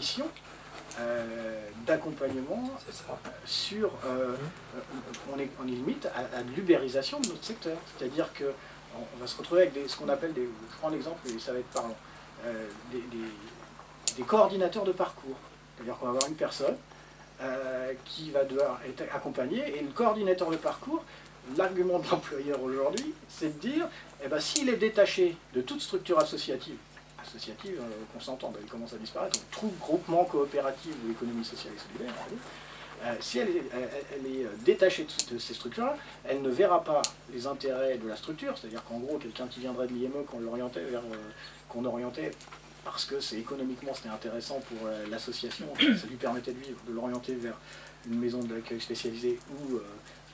conditions d'accompagnement sur... on est limite à l'ubérisation de notre secteur. C'est-à-dire qu'on va se retrouver avec ce qu'on appelle des... Je prends l'exemple et ça va être parlant. Des coordinateurs de parcours. C'est-à-dire qu'on va avoir une personne qui va devoir être accompagnée, et le coordinateur de parcours, l'argument de l'employeur aujourd'hui, c'est de dire, eh ben, s'il est détaché de toute structure associative, qu'on s'entend, ben, elle commence à disparaître, donc tout groupement coopératif ou économie sociale et solidaire, si elle est détachée de ces structures-là, elle ne verra pas les intérêts de la structure, c'est-à-dire qu'en gros, quelqu'un qui viendrait de l'IME, qu'on orientait parce que économiquement c'était intéressant pour l'association, ça lui permettait de vivre, de l'orienter vers une maison d'accueil spécialisée ou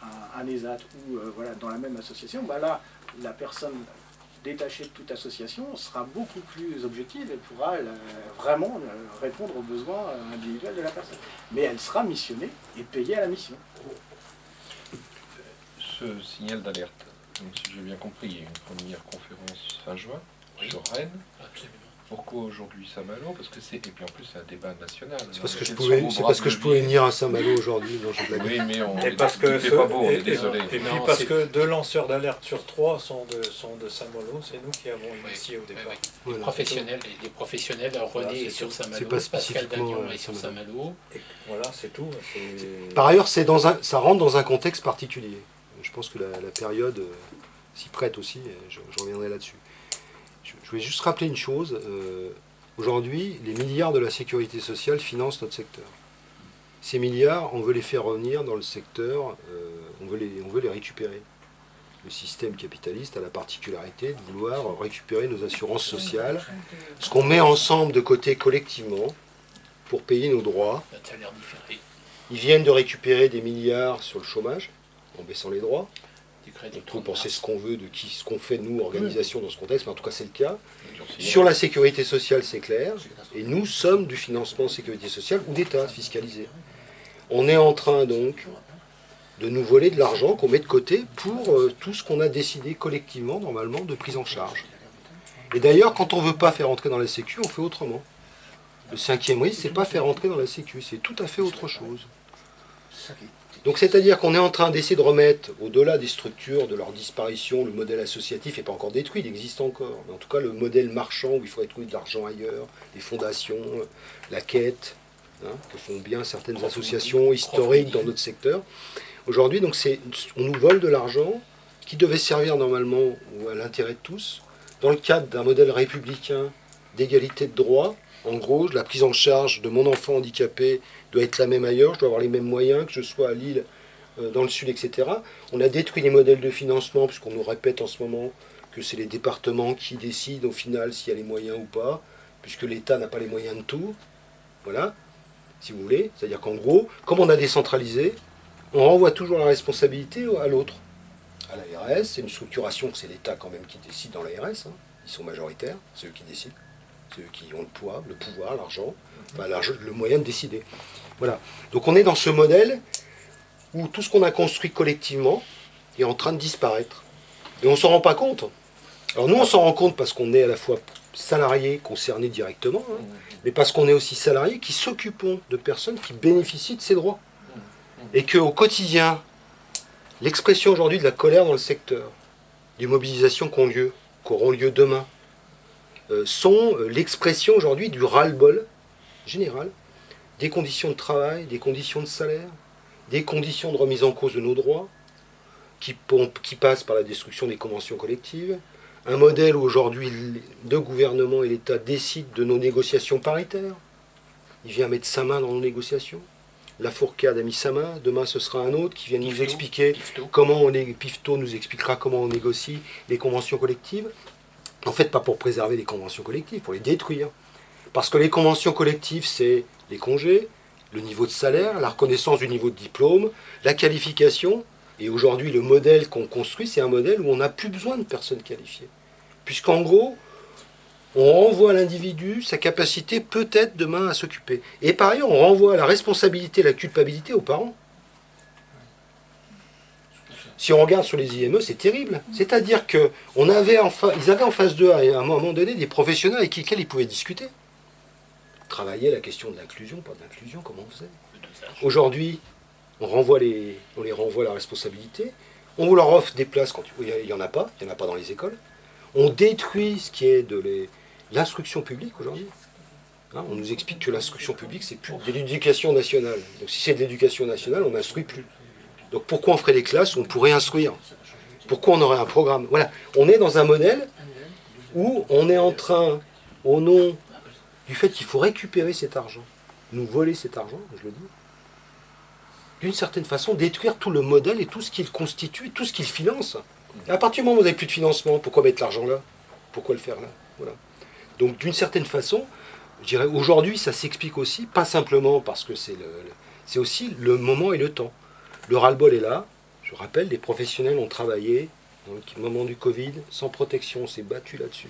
un ESAT ou voilà, dans la même association, bah là, la personne détachée de toute association sera beaucoup plus objective et pourra vraiment répondre aux besoins individuels de la personne. Mais elle sera missionnée et payée à la mission. Ce signal d'alerte, donc si j'ai bien compris, il y a une première conférence fin juin sur Rennes. Absolument. Pourquoi aujourd'hui Saint-Malo? Parce que et puis en plus c'est un débat national. C'est parce que je pouvais venir à Saint-Malo aujourd'hui. Oui, mais on et parce que c'est pas beau, on est désolé. Et puis parce que 2 lanceurs d'alerte sur 3 sont de Saint-Malo, c'est nous qui avons initié au départ. Voilà. Des professionnels, René est sur Saint-Malo, Pascal Dagnon est sur Saint-Malo. Voilà, c'est tout. Par ailleurs, ça rentre dans un contexte particulier. Je pense que la période s'y prête aussi, je reviendrai là-dessus. Je voulais juste rappeler une chose. Aujourd'hui, les milliards de la sécurité sociale financent notre secteur. Ces milliards, on veut les faire revenir dans le secteur, on veut les récupérer. Le système capitaliste a la particularité de vouloir récupérer nos assurances sociales, ce qu'on met ensemble de côté collectivement pour payer nos droits. Ils viennent de récupérer des milliards sur le chômage, en baissant les droits. On peut penser ce qu'on veut de ce qu'on fait, nous, organisation, dans ce contexte, mais en tout cas, c'est le cas. Sur la sécurité sociale, c'est clair. Et nous sommes du financement sécurité sociale ou d'État fiscalisé. On est en train, donc, de nous voler de l'argent qu'on met de côté pour tout ce qu'on a décidé collectivement, normalement, de prise en charge. Et d'ailleurs, quand on ne veut pas faire entrer dans la Sécu, on fait autrement. Le 5e risque, c'est pas faire entrer dans la Sécu, c'est tout à fait autre chose. Donc c'est-à-dire qu'on est en train d'essayer de remettre, au-delà des structures, de leur disparition, le modèle associatif n'est pas encore détruit, il existe encore. Mais en tout cas, le modèle marchand, où il faudrait trouver de l'argent ailleurs, les fondations, la quête, que font bien certaines associations historiques dans notre secteur. Aujourd'hui, donc, on nous vole de l'argent qui devait servir normalement à l'intérêt de tous, dans le cadre d'un modèle républicain d'égalité de droits. En gros, la prise en charge de mon enfant handicapé doit être la même ailleurs, je dois avoir les mêmes moyens, que je sois à Lille, dans le sud, etc. On a détruit les modèles de financement, puisqu'on nous répète en ce moment que c'est les départements qui décident au final s'il y a les moyens ou pas, puisque l'État n'a pas les moyens de tout. Voilà, si vous voulez. C'est-à-dire qu'en gros, comme on a décentralisé, on renvoie toujours la responsabilité à l'autre. À l'ARS, c'est une structuration, c'est l'État quand même qui décide dans l'ARS, ils sont majoritaires, c'est eux qui décident. C'est eux qui ont le poids, le pouvoir, l'argent, enfin le moyen de décider. Voilà. Donc on est dans ce modèle où tout ce qu'on a construit collectivement est en train de disparaître. Et on ne s'en rend pas compte. Alors nous, on s'en rend compte parce qu'on est à la fois salariés concernés directement, mais parce qu'on est aussi salariés qui s'occupons de personnes qui bénéficient de ces droits. Et qu'au quotidien, l'expression aujourd'hui de la colère dans le secteur, des mobilisations qui auront lieu demain, sont l'expression aujourd'hui du ras-le-bol général, des conditions de travail, des conditions de salaire, des conditions de remise en cause de nos droits, qui passent par la destruction des conventions collectives, un modèle où aujourd'hui le gouvernement et l'État décident de nos négociations paritaires, il vient mettre sa main dans nos négociations, la Fourcade a mis sa main, demain ce sera un autre qui vient nous expliquer comment Pifto nous expliquera comment on négocie les conventions collectives. En fait, pas pour préserver les conventions collectives, pour les détruire. Parce que les conventions collectives, c'est les congés, le niveau de salaire, la reconnaissance du niveau de diplôme, la qualification. Et aujourd'hui, le modèle qu'on construit, c'est un modèle où on n'a plus besoin de personnes qualifiées. Puisqu'en gros, on renvoie à l'individu sa capacité peut-être demain à s'occuper. Et par ailleurs, on renvoie la responsabilité, la culpabilité aux parents. Si on regarde sur les IME, c'est terrible. C'est-à-dire qu'ils avaient en face d'eux, à un moment donné, des professionnels avec lesquels ils pouvaient discuter. travailler la question de l'inclusion, pas de l'inclusion, comment on faisait. Aujourd'hui, on les renvoie à la responsabilité, on leur offre des places quand il n'y en a pas dans les écoles. On détruit ce qui est de l'instruction publique aujourd'hui. Hein, on nous explique que l'instruction publique, c'est plus de l'éducation nationale. Donc si c'est de l'éducation nationale, on n'instruit plus. Donc pourquoi on ferait des classes où on pourrait instruire? Pourquoi on aurait un programme? Voilà, on est dans un modèle où on est en train, au nom du fait qu'il faut récupérer cet argent, nous voler cet argent, je le dis, d'une certaine façon, détruire tout le modèle et tout ce qu'il constitue, tout ce qu'il finance. Et à partir du moment où vous n'avez plus de financement, pourquoi mettre l'argent là? Pourquoi le faire là? Voilà. Donc d'une certaine façon, je dirais, aujourd'hui, ça s'explique aussi, pas simplement parce que c'est aussi le moment et le temps. Le ras-le-bol est là. Je rappelle, les professionnels ont travaillé dans le moment du Covid, sans protection, on s'est battu là-dessus.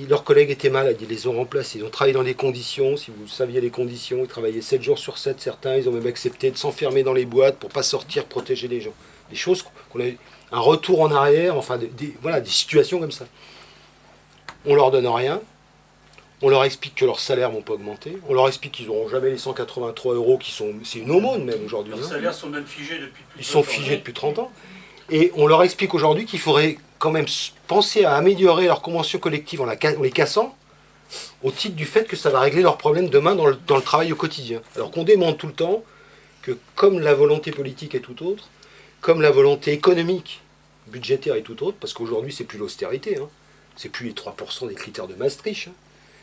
Leurs collègues étaient malades, ils les ont remplacés, ils ont travaillé dans des conditions, si vous saviez les conditions, ils travaillaient 7 jours sur 7, certains, ils ont même accepté de s'enfermer dans les boîtes pour ne pas sortir, protéger les gens. Des choses qu'on a eu, un retour en arrière, enfin, voilà, des situations comme ça. On leur donne rien, on leur explique que leurs salaires ne vont pas augmenter, on leur explique qu'ils n'auront jamais les 183 € qui sont... C'est une aumône même aujourd'hui. Leurs salaires sont même figés depuis plus de 30 ans. Ils sont figés depuis 30 ans. Et on leur explique aujourd'hui qu'il faudrait quand même penser à améliorer leur convention collective en les cassant, au titre du fait que ça va régler leurs problèmes demain dans le travail au quotidien. Alors qu'on démontre tout le temps que comme la volonté politique est tout autre, comme la volonté économique, budgétaire est tout autre, parce qu'aujourd'hui c'est plus l'austérité, hein, c'est plus les 3% des critères de Maastricht, hein,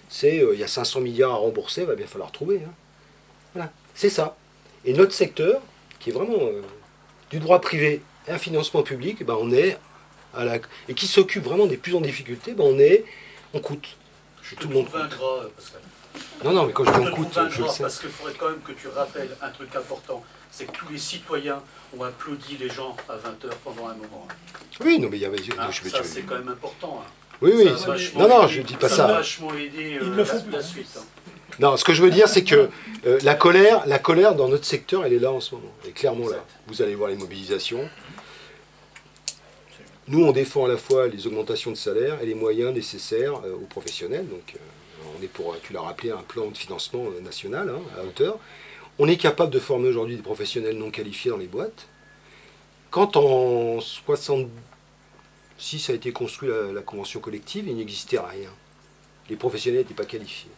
c'est il y a 500 milliards à rembourser, il va bien falloir trouver. Hein. Voilà, c'est ça. Et notre secteur, qui est vraiment du droit privé et un financement public, ben on est et qui s'occupe vraiment des plus en difficulté, ben on coûte. Je te trouve ingrat, Pascal. Non, mais quand je dis on coûte, je le sais. Parce qu'il faudrait quand même que tu rappelles un truc important, c'est que tous les citoyens ont applaudi les gens à 20h pendant un moment. Oui, non, mais il y avait... ça, c'est quand même important. Hein. Oui. Non, je ne dis pas ça. Ça a vachement aidé la suite. Hein. Non, ce que je veux dire, c'est que la colère dans notre secteur, elle est là en ce moment. Elle est clairement là. Vous allez voir les mobilisations. Nous, on défend à la fois les augmentations de salaire et les moyens nécessaires aux professionnels. Donc, on est pour, tu l'as rappelé, un plan de financement national à hauteur. On est capable de former aujourd'hui des professionnels non qualifiés dans les boîtes. Quand en 66 a été construite la convention collective, il n'existait rien. Les professionnels n'étaient pas qualifiés.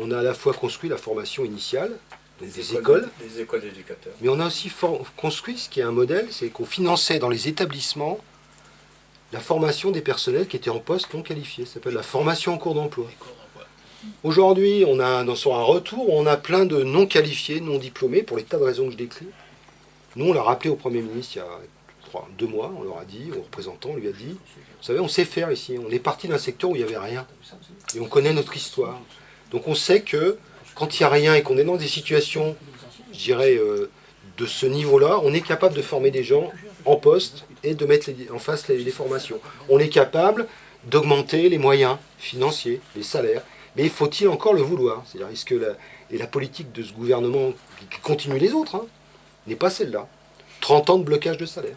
On a à la fois construit la formation initiale, donc des écoles d'éducateurs. Mais on a aussi construit ce qui est un modèle, c'est qu'on finançait dans les établissements la formation des personnels qui étaient en poste non qualifiés. Ça s'appelle la formation en cours d'emploi. Aujourd'hui, on a sur un retour, on a plein de non qualifiés, non diplômés, pour les tas de raisons que je décris. Nous, on l'a rappelé au Premier ministre il y a 2 mois, on leur a dit, au représentant, on lui a dit, vous savez, on sait faire ici, on est parti d'un secteur où il n'y avait rien. Et on connaît notre histoire. Donc on sait que quand il n'y a rien et qu'on est dans des situations, je dirais, de ce niveau-là, on est capable de former des gens en poste et de mettre en face les formations. On est capable d'augmenter les moyens financiers, les salaires, mais faut-il encore le vouloir? C'est-à-dire, est-ce que la politique de ce gouvernement, qui continue les autres, hein, n'est pas celle-là? 30 ans de blocage de salaire.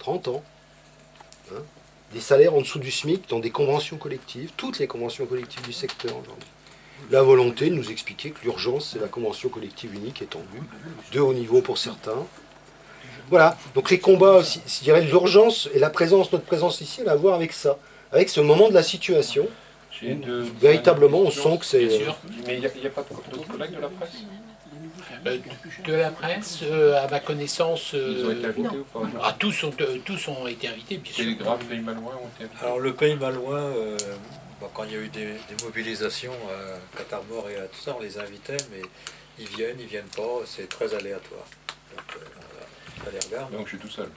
30 ans. Hein, des salaires en dessous du SMIC dans des conventions collectives, toutes les conventions collectives du secteur aujourd'hui. La volonté de nous expliquer que l'urgence, c'est la convention collective unique étendue, de haut niveau pour certains. Voilà, donc les combats, je dirais l'urgence et notre présence ici, elle a à voir avec ça, avec ce moment de la situation. Véritablement, on sent que c'est... Mais il n'y a pas d'autres collègues de la presse de la presse, à ma connaissance... Ils ont été invités ou pas? Tous ont été invités, bien sûr. Télégraphe, Pays Malouin ont été invités. Alors le Pays Malouin, quand il y a eu des mobilisations à Qatar-Mort et à tout ça, on les invitait, mais ils viennent pas, c'est très aléatoire. Donc on les regarde. Donc je suis tout seul.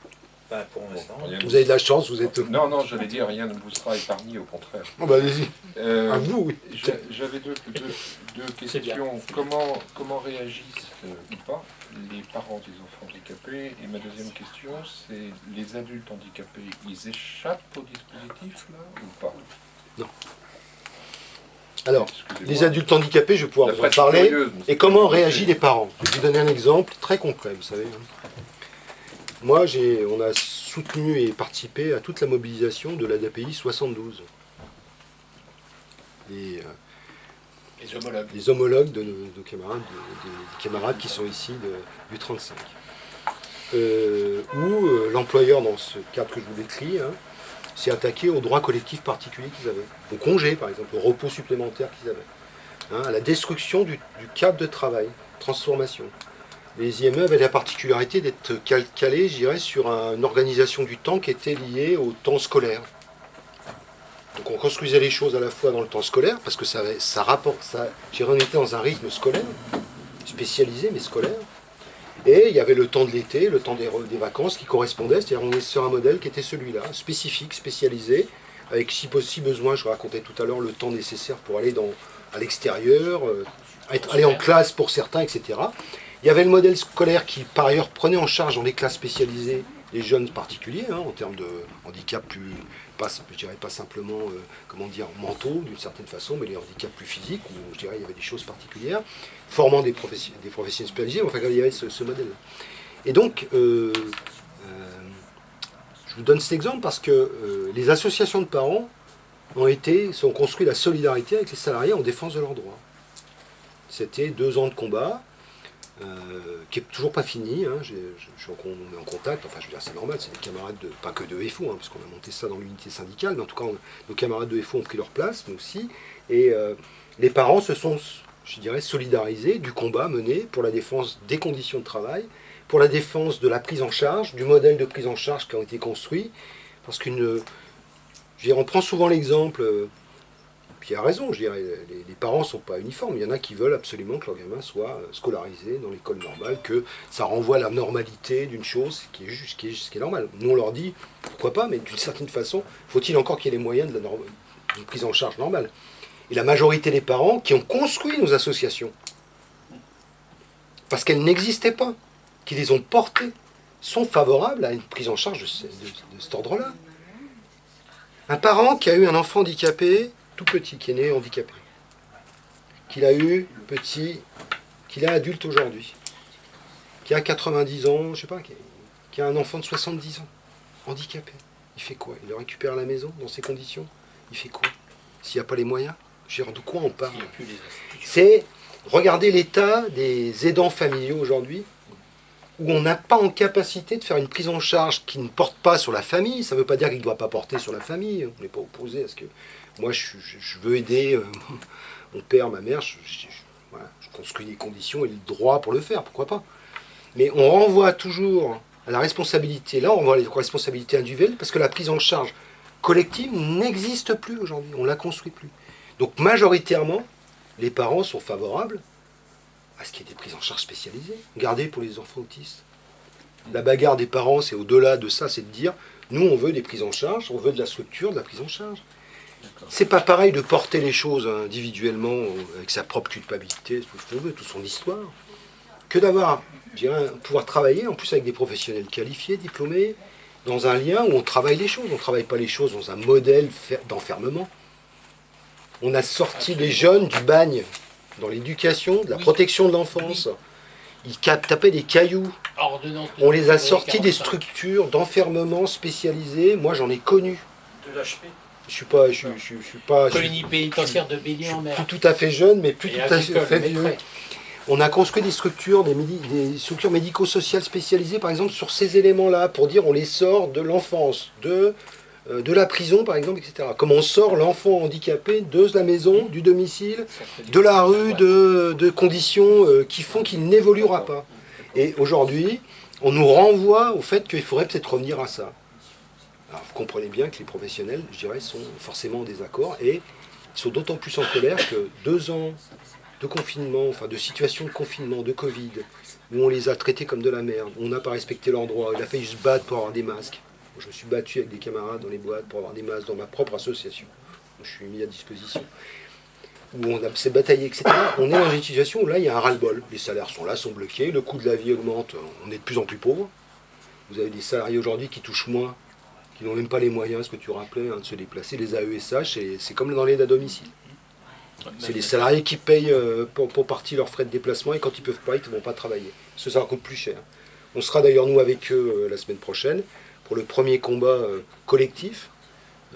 Ben, pour l'instant. Vous avez de la chance, vous êtes... Non, j'allais dire, rien ne vous sera épargné, au contraire. Oh bah allez-y. À vous, oui. J'avais deux questions. Comment réagissent ou pas les parents des enfants handicapés? Et ma deuxième question, c'est les adultes handicapés, ils échappent au dispositif là ou pas? Non. Alors, les adultes handicapés, je vais pouvoir vous en parler. Et comment réagissent les parents? Je vais vous donner un exemple très concret, vous savez. Moi, on a soutenu et participé à toute la mobilisation de l'ADAPI 72. Et les homologues de nos camarades, des camarades qui sont ici du 35. Où l'employeur, dans ce cadre que je vous décris, s'est attaqué aux droits collectifs particuliers qu'ils avaient, au congé par exemple, au repos supplémentaire qu'ils avaient, à la destruction du cadre de travail, transformation. Les IME avaient la particularité d'être calés, je dirais, sur une organisation du temps qui était liée au temps scolaire. Donc on construisait les choses à la fois dans le temps scolaire, parce que ça on était dans un rythme scolaire, spécialisé mais scolaire, et il y avait le temps de l'été, le temps des vacances qui correspondait, c'est-à-dire on est sur un modèle qui était celui-là, spécifique, spécialisé, avec si besoin, je racontais tout à l'heure, le temps nécessaire pour aller à l'extérieur, aller en classe pour certains, etc. Il y avait le modèle scolaire qui, par ailleurs, prenait en charge dans les classes spécialisées les jeunes particuliers, en termes de handicap plus, je dirais pas simplement, mentaux d'une certaine façon, mais les handicaps plus physiques, où je dirais il y avait des choses particulières, formant des professionnels spécialisés, enfin il y avait ce modèle-là. Et donc, je vous donne cet exemple parce que les associations de parents ont construit la solidarité avec les salariés en défense de leurs droits. C'était 2 ans de combat, qui n'est toujours pas fini, on est en contact, enfin je veux dire c'est normal, c'est des camarades, pas que de FO, puisqu'on a monté ça dans l'unité syndicale, mais en tout cas nos camarades de FO ont pris leur place, nous aussi, et les parents se sont, je dirais, solidarisés du combat mené pour la défense des conditions de travail, pour la défense de la prise en charge, du modèle de prise en charge qui a été construit, parce on prend souvent l'exemple, puis il a raison, je dirais, les parents ne sont pas uniformes. Il y en a qui veulent absolument que leur gamin soit scolarisé dans l'école normale, que ça renvoie à la normalité d'une chose qui est normale. Nous on leur dit, pourquoi pas, mais d'une certaine façon, faut-il encore qu'il y ait les moyens d'une prise en charge normale. Et la majorité des parents qui ont construit nos associations, parce qu'elles n'existaient pas, qui les ont portées, sont favorables à une prise en charge de cet ordre-là. Un parent qui a eu un enfant handicapé, tout petit, qui est né handicapé, qu'il a eu petit, qu'il est adulte aujourd'hui, qui a 90 ans, je sais pas, qui a un enfant de 70 ans, handicapé, il fait quoi? Il le récupère à la maison, dans ces conditions? Il fait quoi? S'il n'y a pas les moyens? De quoi on parle? C'est regarder l'état des aidants familiaux aujourd'hui, où on n'a pas en capacité de faire une prise en charge qui ne porte pas sur la famille. Ça ne veut pas dire qu'il ne doit pas porter sur la famille, on n'est pas opposé à ce que... Moi, je veux aider mon père, ma mère, je construis des conditions et le droit pour le faire, pourquoi pas. Mais on renvoie toujours à la responsabilité, là on renvoie à la responsabilité individuelle, parce que la prise en charge collective n'existe plus aujourd'hui, on ne la construit plus. Donc majoritairement, les parents sont favorables à ce qui est des prises en charge spécialisées. Regardez pour les enfants autistes. La bagarre des parents, c'est au-delà de ça, c'est de dire, nous on veut des prises en charge, on veut de la structure, de la prise en charge. C'est pas pareil de porter les choses individuellement, avec sa propre culpabilité, tout ce qu'on veut, toute son histoire, que d'avoir, pouvoir travailler en plus avec des professionnels qualifiés, diplômés, dans un lien où on travaille les choses. On ne travaille pas les choses dans un modèle d'enfermement. On a sorti les jeunes du bagne, dans l'éducation, de la protection de l'enfance. Ils tapaient des cailloux. On les a sortis des structures d'enfermement spécialisées. Moi, j'en ai connu. De l'HP. Je suis pas. Colonie pénitentiaire de Bélier-en-Mer. Tout à fait jeune, mais plus tout à fait vieux. On a construit des structures, des structures médico-sociales spécialisées, par exemple, sur ces éléments-là, pour dire on les sort de l'enfance, de la prison, par exemple, etc. Comme on sort l'enfant handicapé de la maison, du domicile, de la rue, de conditions qui font qu'il n'évoluera pas. Et aujourd'hui, on nous renvoie au fait qu'il faudrait peut-être revenir à ça. Alors, vous comprenez bien que les professionnels, je dirais, sont forcément en désaccord et ils sont d'autant plus en colère que 2 ans de confinement, enfin de situation de confinement, de Covid, où on les a traités comme de la merde, où on n'a pas respecté leurs droits, il a fallu se battre pour avoir des masques. Je me suis battu avec des camarades dans les boîtes pour avoir des masques dans ma propre association. Je suis mis à disposition. Où on s'est bataillé, etc. On est dans une situation où là, il y a un ras-le-bol. Les salaires sont là, sont bloqués, le coût de la vie augmente, on est de plus en plus pauvre. Vous avez des salariés aujourd'hui qui touchent moins, qui n'ont même pas les moyens, ce que tu rappelais, de se déplacer. Les AESH, c'est comme dans l'aide à domicile. C'est les salariés qui payent pour partie leurs frais de déplacement et quand ils ne peuvent pas, ils ne vont pas travailler. Parce que ça leur coûte plus cher. On sera d'ailleurs, nous, avec eux la semaine prochaine pour le premier combat collectif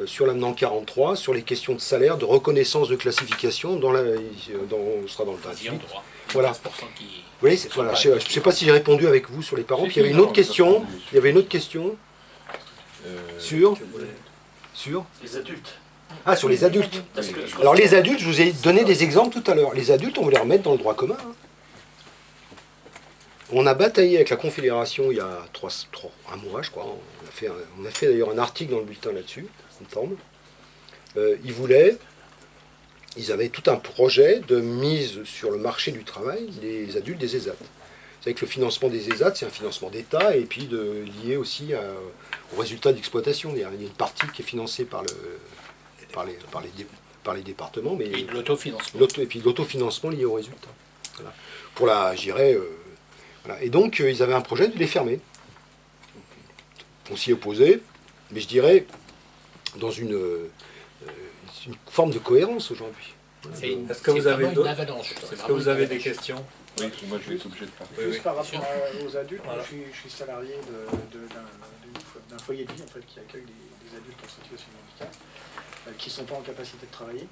sur l'avenant 43, sur les questions de salaire, de reconnaissance de classification, on sera dans le tas. Voilà. Oui, voilà. Je ne sais pas si j'ai répondu avec vous sur les parents. Puis il y avait une autre question. Sur les adultes. Ah, sur les adultes. Alors les adultes, je vous ai donné des exemples tout à l'heure. Les adultes, on va les remettre dans le droit commun. On a bataillé avec la Confédération il y a un mois, je crois. On a fait d'ailleurs un article dans le bulletin là-dessus, il me semble. Ils avaient tout un projet de mise sur le marché du travail des adultes des ESAT. Vous savez que le financement des ESAT, c'est un financement d'État et puis lié aussi aux résultats d'exploitation. Il y a une partie qui est financée par les départements. Mais, et de l'autofinancement. Et puis de l'autofinancement lié aux résultats. Voilà. Voilà. Et donc, ils avaient un projet de les fermer. On s'y opposait, mais je dirais dans une forme de cohérence aujourd'hui. Est-ce que vous avez des questions? Oui, moi je vais être obligé de parler. Juste par rapport aux adultes, moi, je suis salarié d'un foyer de vie en fait, qui accueille des adultes en situation de handicap qui ne sont pas en capacité de travailler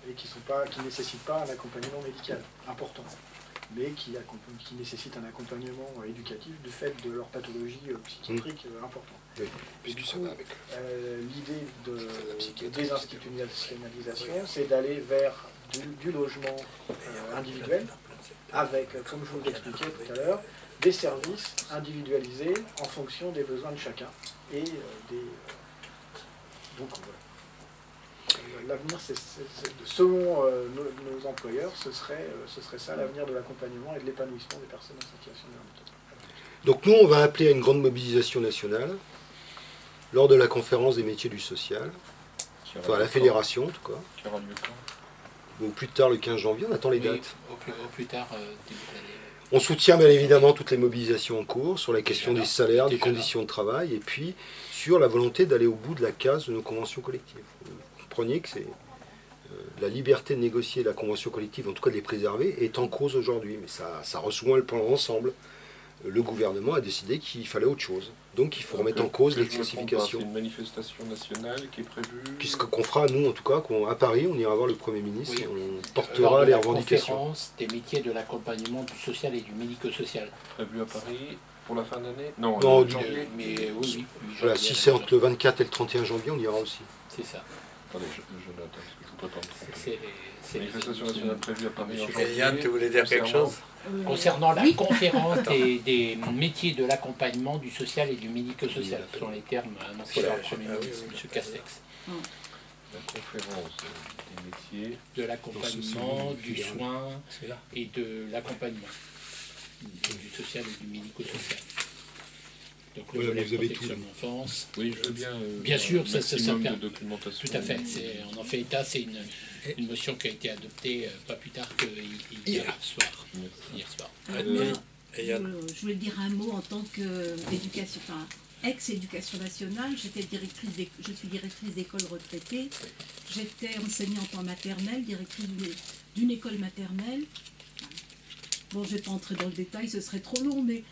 et qui ne nécessitent pas un accompagnement médical important, mais qui nécessitent un accompagnement éducatif du fait de leur pathologie psychiatrique importante. Oui. Et du coup, l'idée de désinstitutionnalisation, c'est d'aller vers du logement individuel, avec, comme je vous l'expliquais tout à l'heure, des services individualisés en fonction des besoins de chacun. Et donc voilà. L'avenir, selon nos employeurs, ce serait ça l'avenir de l'accompagnement et de l'épanouissement des personnes en situation de handicap. Donc nous, on va appeler à une grande mobilisation nationale lors de la conférence des métiers du social, enfin à la fédération en tout cas. Qui aura lieu quand? Ou plus tard le 15 janvier, on attend les dates. Au plus tard, début d'année. On soutient bien évidemment toutes les mobilisations en cours sur la question des salaires, des conditions de travail, et puis sur la volonté d'aller au bout de la case de nos conventions collectives. Vous comprenez que c'est la liberté de négocier la convention collective, en tout cas de les préserver, est en cause aujourd'hui. Mais ça rejoint le plan ensemble. Le gouvernement a décidé qu'il fallait autre chose. Donc il faut remettre en cause les classifications. C'est une manifestation nationale qui est prévue. Qu'est-ce qu'on fera, nous, en tout cas, à Paris, on ira voir le Premier ministre et on portera les revendications. Conférence des métiers de l'accompagnement du social et du médico-social. Prévue à Paris pour la fin d'année? Non, janvier. Mais oui. Voilà, si c'est entre le 24 et le 31 janvier, on ira aussi. C'est ça. Attendez, je note, parce que je ne peux pas me tromper. C'est manifestation nationale prévue à Paris en janvier. Eliane, tu voulais dire quelque chose? Concernant la conférence des métiers de l'accompagnement du social et du médico-social, ce sont les termes annoncés par le Premier ministre, M. Castex. La conférence des métiers de l'accompagnement, du soin et de l'accompagnement du social et du médico-social. Donc le volet protection de l'enfance. Oui, je veux bien. Bien sûr, ça de documentation. Tout à fait. On en fait état. C'est une motion qui a été adoptée pas plus tard que hier soir. Je voulais dire un mot en tant qu'éducation, ex-éducation nationale. Je suis directrice d'école retraitée. J'étais enseignante en maternelle, directrice d'une école maternelle. Bon, je ne vais pas entrer dans le détail, ce serait trop long, mais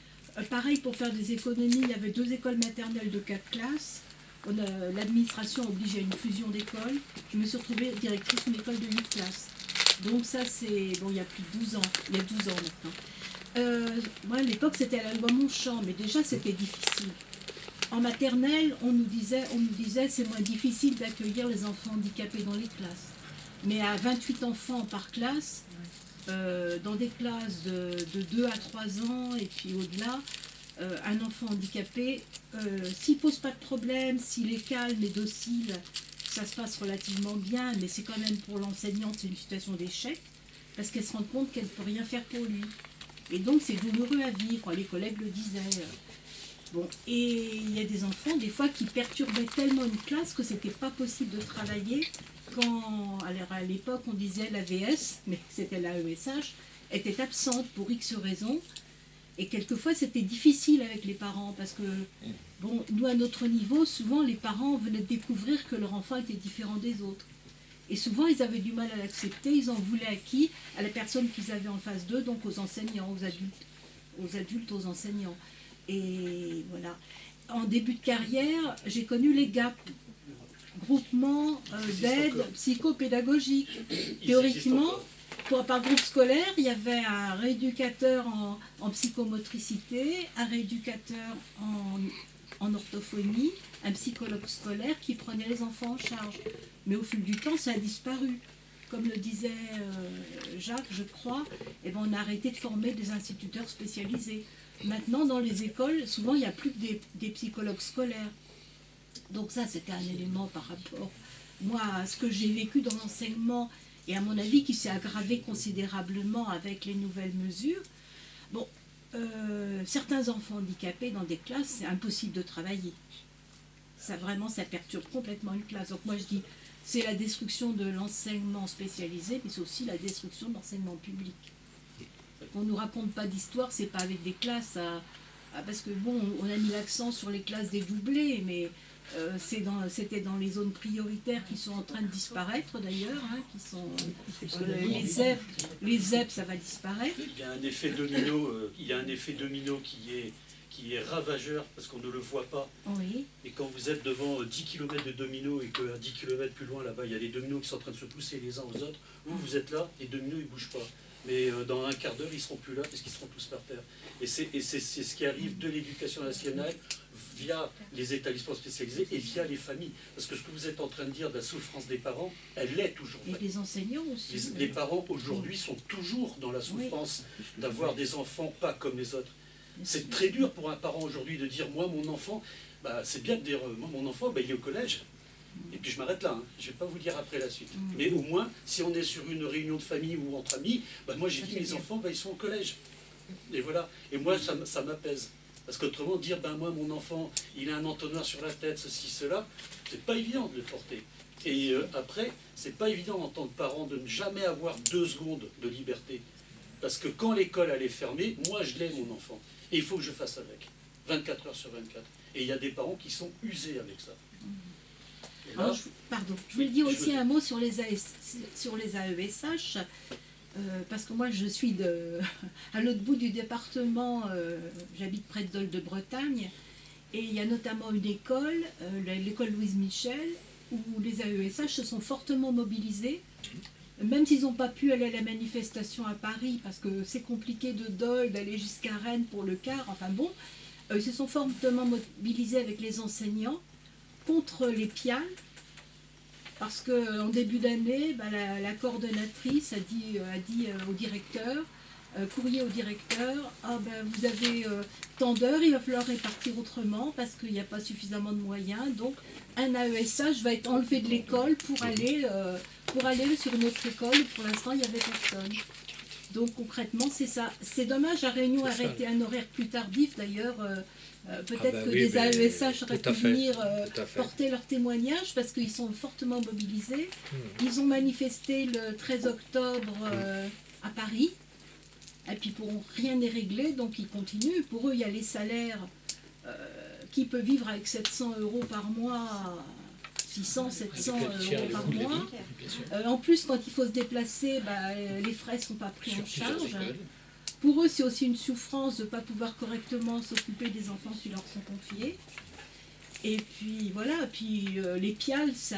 pareil, pour faire des économies, il y avait 2 écoles maternelles de 4 classes. L'administration obligeait à une fusion d'écoles. Je me suis retrouvée directrice d'une école de 8 classes. Donc ça, c'est... Bon, il y a plus de 12 ans. Il y a 12 ans maintenant. Moi, à l'époque, c'était la loi Monchamp, mais déjà, c'était difficile. En maternelle, on nous disait c'est moins difficile d'accueillir les enfants handicapés dans les classes. Mais à 28 enfants par classe, dans des classes de 2 à 3 ans et puis au-delà, un enfant handicapé, s'il ne pose pas de problème, s'il est calme et docile, ça se passe relativement bien, mais c'est quand même pour l'enseignante, c'est une situation d'échec, parce qu'elle se rend compte qu'elle ne peut rien faire pour lui. Et donc c'est douloureux à vivre, les collègues le disaient. Bon, et il y a des enfants, des fois, qui perturbaient tellement une classe que c'était pas possible de travailler. Quand, à l'époque, on disait l'AVS, mais c'était l'AESH, était absente pour X raisons. Et quelquefois, c'était difficile avec les parents, parce que, bon, nous, à notre niveau, souvent, les parents venaient de découvrir que leur enfant était différent des autres. Et souvent, ils avaient du mal à l'accepter. Ils en voulaient à qui? À la personne qu'ils avaient en face d'eux, donc aux enseignants, aux adultes, aux enseignants. Et voilà. En début de carrière, j'ai connu les GAP. groupement d'aide encore. psychopédagogique. Ils Théoriquement, existent par groupe scolaire, il y avait un rééducateur en psychomotricité, un rééducateur en orthophonie, un psychologue scolaire qui prenait les enfants en charge. Mais au fil du temps, ça a disparu. Comme le disait Jacques, je crois, eh ben, on a arrêté de former des instituteurs spécialisés. Maintenant, dans les écoles, souvent, il n'y a plus que des psychologues scolaires. Donc ça, c'était un élément par rapport, moi, à ce que j'ai vécu dans l'enseignement, et à mon avis, qui s'est aggravé considérablement avec les nouvelles mesures. Bon, certains enfants handicapés dans des classes, c'est impossible de travailler. Ça, vraiment, ça perturbe complètement une classe. Donc moi, je dis, c'est la destruction de l'enseignement spécialisé, mais c'est aussi la destruction de l'enseignement public. On ne nous raconte pas d'histoire, c'est pas avec des classes parce que bon, on a mis l'accent sur les classes dédoublées, mais c'était dans les zones prioritaires qui sont en train de disparaître d'ailleurs, hein, les ZEP, ça va disparaître. Il y a un effet domino, qui est ravageur parce qu'on ne le voit pas. Oui. Et quand vous êtes devant 10 km de dominos et qu'à 10 km plus loin, là-bas, il y a des dominos qui sont en train de se pousser les uns aux autres, vous êtes là, les dominos, ils ne bougent pas. Mais dans un quart d'heure, ils ne seront plus là parce qu'ils seront tous par terre. Et c'est ce qui arrive de l'éducation nationale via les établissements spécialisés et via les familles. Parce que ce que vous êtes en train de dire de la souffrance des parents, elle l'est toujours. Et des enseignants aussi. Les parents, aujourd'hui, sont toujours dans la souffrance d'avoir des enfants pas comme les autres. C'est très dur pour un parent aujourd'hui de dire, moi, mon enfant, c'est bien de dire, moi, mon enfant, il est au collège. Et puis je m'arrête là, hein. Je ne vais pas vous dire après la suite. Mais au moins, si on est sur une réunion de famille ou entre amis, moi j'ai dit, mes enfants, ils sont au collège. Et voilà. Et moi, ça m'apaise. Parce qu'autrement, dire, moi, mon enfant, il a un entonnoir sur la tête, ceci, cela, c'est pas évident de le porter. Et après, c'est pas évident en tant que parent de ne jamais avoir 2 secondes de liberté. Parce que quand l'école elle est fermée, moi je l'ai mon enfant. Et il faut que je fasse avec. 24 heures sur 24. Et il y a des parents qui sont usés avec ça. Et là, je voulais dire aussi un mot sur les AESH. Parce que moi je suis à l'autre bout du département, j'habite près de Dole de Bretagne, et il y a notamment une école, l'école Louise Michel, où les AESH se sont fortement mobilisés, même s'ils n'ont pas pu aller à la manifestation à Paris, parce que c'est compliqué de Dole d'aller jusqu'à Rennes pour le quart, enfin bon, ils se sont fortement mobilisés avec les enseignants contre les PIAL, parce qu'en début d'année, la coordonnatrice a dit au directeur, courrier au directeur, vous avez tant d'heures, il va falloir répartir autrement parce qu'il n'y a pas suffisamment de moyens, donc un AESH va être enlevé de l'école pour aller sur une autre école où pour l'instant il n'y avait personne. Donc concrètement c'est ça. C'est dommage, la réunion a arrêté un horaire plus tardif d'ailleurs. Peut-être que des AESH auraient pu venir porter leur témoignage parce qu'ils sont fortement mobilisés. Ils ont manifesté le 13 octobre à Paris. Et puis rien n'est réglé, donc ils continuent. Pour eux, il y a les salaires. Qui peut vivre avec 700 € par mois, 600, 700 € par mois. En plus, quand il faut se déplacer, les frais ne sont pas pris en charge. Pour eux, c'est aussi une souffrance de ne pas pouvoir correctement s'occuper des enfants qui leur sont confiés. Et puis voilà, les PIAL, ça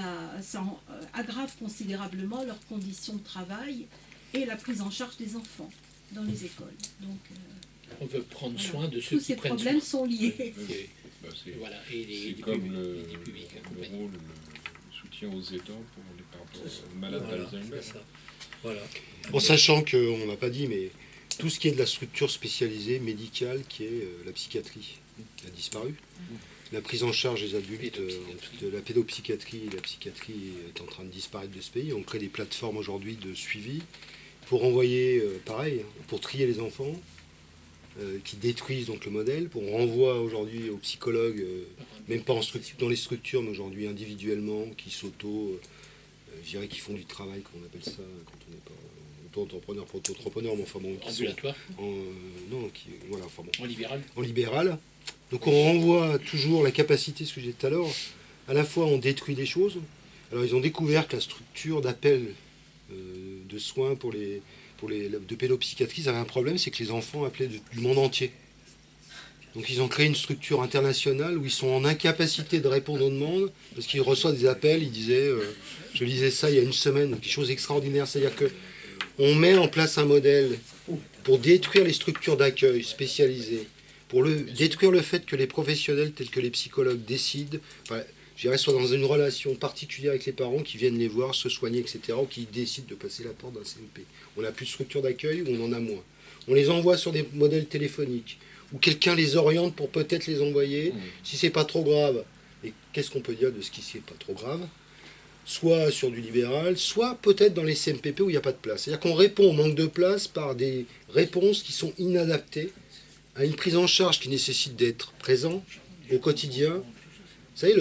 aggrave considérablement leurs conditions de travail et la prise en charge des enfants dans les écoles. Donc, on veut prendre soin de ceux tous ces problèmes sont liés. Voilà, et c'est comme le rôle, le soutien aux aidants pour les parents malades d'Alzheimer. Voilà. En sachant qu'on n'a pas dit, mais tout ce qui est de la structure spécialisée médicale, qui est la psychiatrie, a disparu. La prise en charge des adultes, de la pédopsychiatrie et la psychiatrie est en train de disparaître de ce pays. On crée des plateformes aujourd'hui de suivi pour envoyer, pareil, pour trier les enfants, qui détruisent donc le modèle, pour renvoyer aujourd'hui aux psychologues, même pas dans les structures, mais aujourd'hui individuellement, qui je dirais qu'ils font du travail, comme on appelle ça, quand on n'est pas auto-entrepreneur, pas auto-entrepreneur, mais enfin bon, ambulatoire. En libéral. Donc on renvoie toujours la capacité, ce que j'ai dit tout à l'heure, à la fois on détruit des choses. Alors ils ont découvert que la structure d'appel de soins de pédopsychiatrie, ça avait un problème, c'est que les enfants appelaient du monde entier. Donc ils ont créé une structure internationale où ils sont en incapacité de répondre aux demandes parce qu'ils reçoivent des appels. Ils disaient, je lisais ça il y a une semaine, quelque chose d'extraordinaire, c'est-à-dire que on met en place un modèle pour détruire les structures d'accueil spécialisées, pour détruire le fait que les professionnels tels que les psychologues décident, enfin, je dirais, soit dans une relation particulière avec les parents qui viennent les voir, se soigner, etc., ou qui décident de passer la porte d'un CMP. On n'a plus de structure d'accueil ou on en a moins. On les envoie sur des modèles téléphoniques, où quelqu'un les oriente pour peut-être les envoyer, si c'est pas trop grave. Et qu'est-ce qu'on peut dire de ce qui n'est pas trop grave? Soit sur du libéral, soit peut-être dans les CMPP où il n'y a pas de place. C'est-à-dire qu'on répond au manque de place par des réponses qui sont inadaptées à une prise en charge qui nécessite d'être présent au quotidien. Vous savez,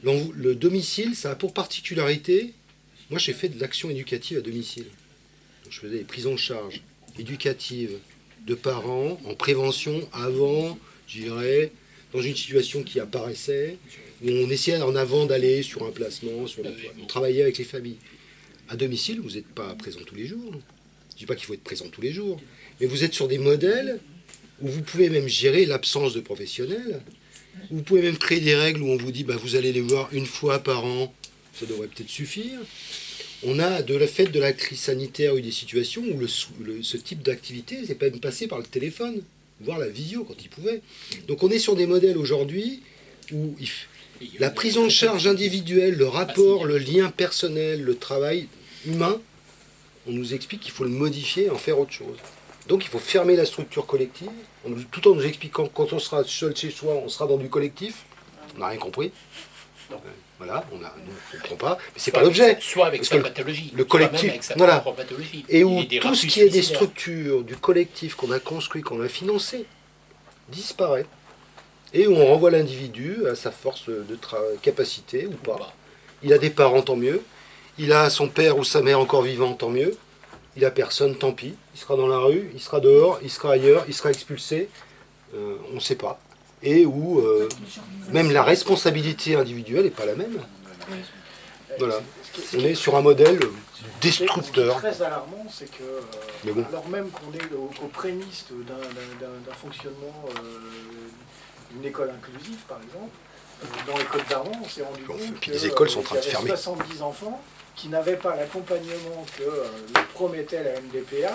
le domicile, ça a pour particularité, moi j'ai fait de l'action éducative à domicile. Donc, je faisais des prises en charge éducatives de parents en prévention avant, je dirais, dans une situation qui apparaissait, où on essayait en avant d'aller sur un placement, on travaillait avec les familles. À domicile, vous n'êtes pas présent tous les jours. Je ne dis pas qu'il faut être présent tous les jours, mais vous êtes sur des modèles où vous pouvez même gérer l'absence de professionnels. Vous pouvez même créer des règles où on vous dit vous allez les voir une fois par an, ça devrait peut-être suffire. On a, de la fait de la crise sanitaire, eu des situations où ce type d'activité c'est pas même passé par le téléphone, voire la visio quand il pouvait. Donc on est sur des modèles aujourd'hui où la prise en charge individuelle, le rapport, le lien personnel, le travail humain, on nous explique qu'il faut le modifier et en faire autre chose. Donc il faut fermer la structure collective, tout en nous expliquant que quand on sera seul chez soi, on sera dans du collectif. On n'a rien compris. Voilà, on ne comprend pas, mais c'est pas l'objet. Soit avec sa pathologie, le collectif, soit même avec sa voilà. propre pathologie. Et où tout ce qui est des structures, du collectif qu'on a construit, qu'on a financé, disparaît. Et où on renvoie l'individu à sa force de capacité ou pas. Il a des parents, tant mieux. Il a son père ou sa mère encore vivant, tant mieux. Il a personne, tant pis. Il sera dans la rue, il sera dehors, il sera ailleurs, il sera expulsé. On ne sait pas. Et où même la responsabilité individuelle n'est pas la même. Voilà. On est sur un modèle destructeur. Ce qui est très alarmant, c'est que, alors même qu'on est aux prémices d'un fonctionnement d'une école inclusive, par exemple, dans les Côtes d'Armor, on s'est rendu compte que les écoles sont en train de fermer. 70 enfants qui n'avaient pas l'accompagnement que leur promettait la MDPH,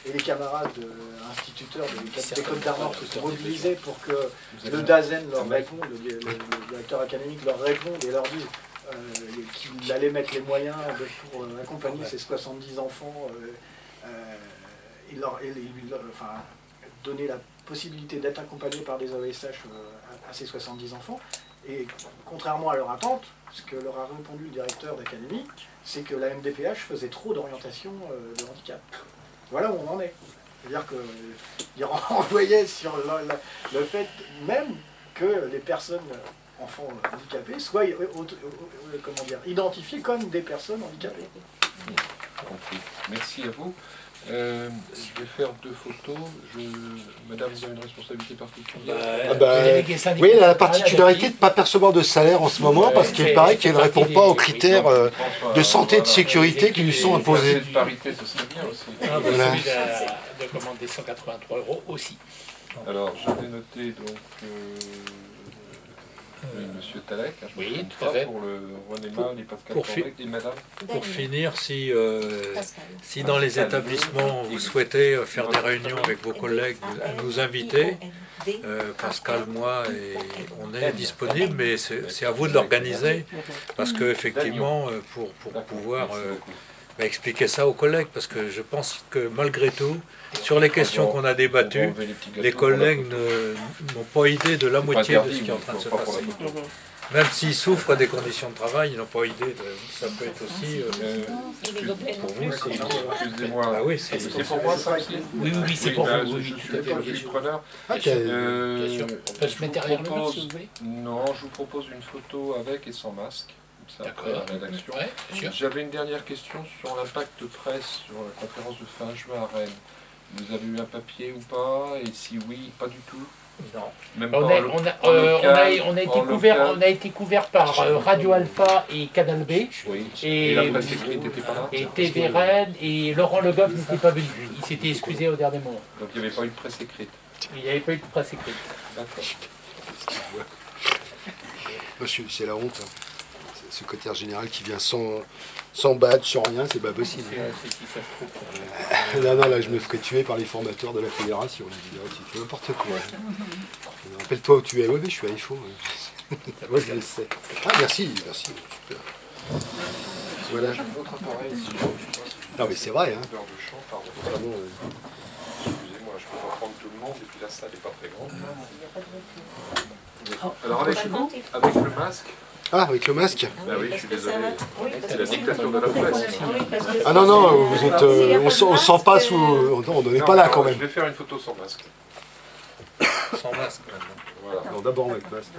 et les camarades instituteurs des Côtes d'Armor se sont mobilisés pour que le DAZEN leur réponde, le directeur académique leur réponde et leur dise qu'il allait mettre les moyens pour accompagner ces 70 enfants, donner la possibilité d'être accompagnés par des AESH à ces 70 enfants. Et contrairement à leur attente, ce que leur a répondu le directeur d'académie, c'est que la MDPH faisait trop d'orientation de handicap. Voilà où on en est. C'est-à-dire qu'il renvoyait sur le fait même que les personnes, enfants handicapés, soient identifiées comme des personnes handicapées. Compris. Merci à vous. Je vais faire 2 photos. Madame, vous avez une responsabilité particulière? Oui, elle a la particularité de ne pas percevoir de salaire en ce moment parce qu'il paraît qu'elle ne répond pas aux critères de santé et de sécurité qui lui sont imposés. De parité, ce serait bien aussi. Celui de commander 183 € aussi. Alors, j'avais noté donc Monsieur Talek, oui, tout à fait. Pour le René Mal et Pascal Correct et Madame. Pour finir, si dans les établissements vous souhaitez faire des réunions avec vos collègues, nous inviter, Pascal, moi, on est disponible, mais c'est à vous de l'organiser, parce qu'effectivement, pour pouvoir expliquer ça aux collègues, parce que je pense que malgré tout, sur les questions qu'on a débattues, les collègues n'ont pas idée de la moitié de ce qui est en train de se passer. Même s'ils souffrent des conditions de travail, ils n'ont pas idée de ça peut être aussi pour vous. Excusez-moi. Ah oui, c'est pour moi ça aussi. Oui, c'est pour vous. Je suis preneur. Bien sûr. On peut se mettre derrière le mur si vous voulez. Non, je vous propose une photo avec et sans masque. D'accord. La rédaction. Ouais, j'avais une dernière question sur l'impact presse sur la conférence de fin juin à Rennes. Vous avez eu un papier ou pas? Et si oui, pas du tout? Non. Même on a été couvert par Radio Alpha et Canal B. Oui. Et la presse écrite n'était pas là? Et TV Rennes et Laurent Le Goff n'était pas venu. Il s'était excusé au dernier moment. Donc il n'y avait pas eu de presse écrite? Il n'y avait pas eu de presse écrite. D'accord. Moi, c'est la honte. Hein. Ce secrétaire général qui vient sans badge, sans rien, c'est pas possible. C'est qui ça se trouve. Non, non, là, je me ferais tuer par les formateurs de la fédération. Je dirais, tu fais n'importe quoi. Rappelle-toi où tu es. Oui, mais je suis à IFO. Moi, je le sais. Ah, merci, merci. Super. Voilà. Votre appareil, si je pense. Non, mais c'est vrai. Hein. Heure de chant, pardon. Vraiment, Excusez-moi, je peux pas prendre tout le monde et puis la salle n'est pas très grande. Alors avec le masque. Ah, avec le masque. Bah oui, je suis désolé. C'est la dictature de la presse. Ah non, non, vous êtes, on sent pas sous... On n'en est pas là quand même. Je vais faire une photo sans masque. Sans masque maintenant. Voilà. Non, d'abord avec masque.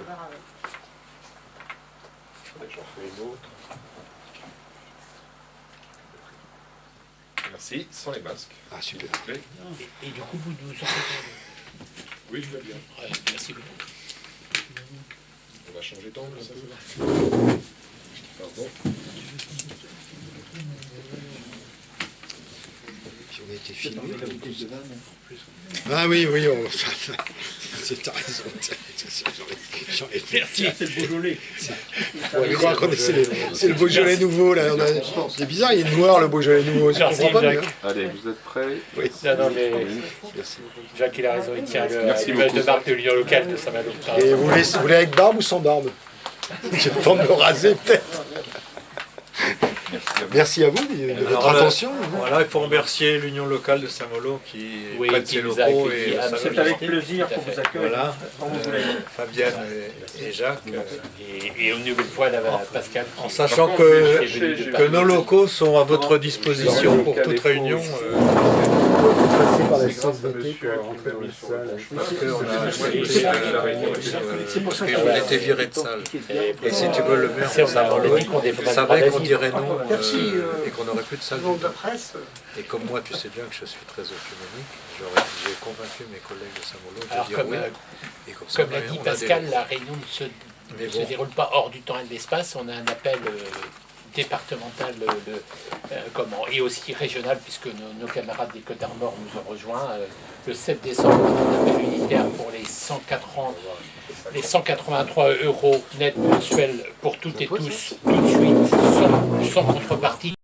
J'en fais une autre. Merci, sans les masques. Ah, super. S'il vous plaît. Et du coup, vous nous sortez Oui, je vais bien. pas. Merci beaucoup. On va changer d'angle, ça vous va? Pardon. Puis on a été filmé. Ah oui, oui, t'as raison. Merci, c'est le Beaujolais. On croit qu'on c'est le Beaujolais nouveau là. C'est bizarre, il est noir le Beaujolais nouveau. Je Merci, comprends pas Jacques. bien. Allez, vous êtes prêts? Oui. Non, mais Merci. Jacques, il a raison, il tient Merci l'image beaucoup. de marque de l'Union locale de Saint-Malo. Et vous voulez avec barbe ou sans barbe? J'ai le temps de me raser peut-être. Merci à vous de votre Alors là, attention. Voilà, il faut remercier l'Union locale de Saint-Malo qui Oui, prête qui ses nous a locaux accueillis et absolument. c'est avec plaisir qu'on vous accueille. voilà, Fabienne et Jacques, Et une nouvelle fois, Pascal. en sachant Par que, contre, j'ai que nos locaux sont à votre disposition pour toute réunion. Passer par la C'est grâce à CSVT monsieur pour rentrer dans les salles. On a été viré de salle. Et si tu veux, le maire de On Saint-Malo a dit qu'on défendait le savait qu'on d'asile. dirait non et qu'on n'aurait plus de salle. de presse. Et comme moi, tu sais bien que je suis très œcuménique, j'ai convaincu mes collègues de Saint-Malo de Alors, dire comme, oui. Et comme ça, comme l'a dit on a des Pascal, locaux. la réunion Mais ne se bon. déroule pas hors du temps et de l'espace. On a un appel départemental et aussi régional, puisque nos camarades des Côtes d'Armor nous ont rejoints. Le 7 décembre, un appel unitaire pour les 183 € net mensuels pour toutes et tous, tout de suite, sans contrepartie.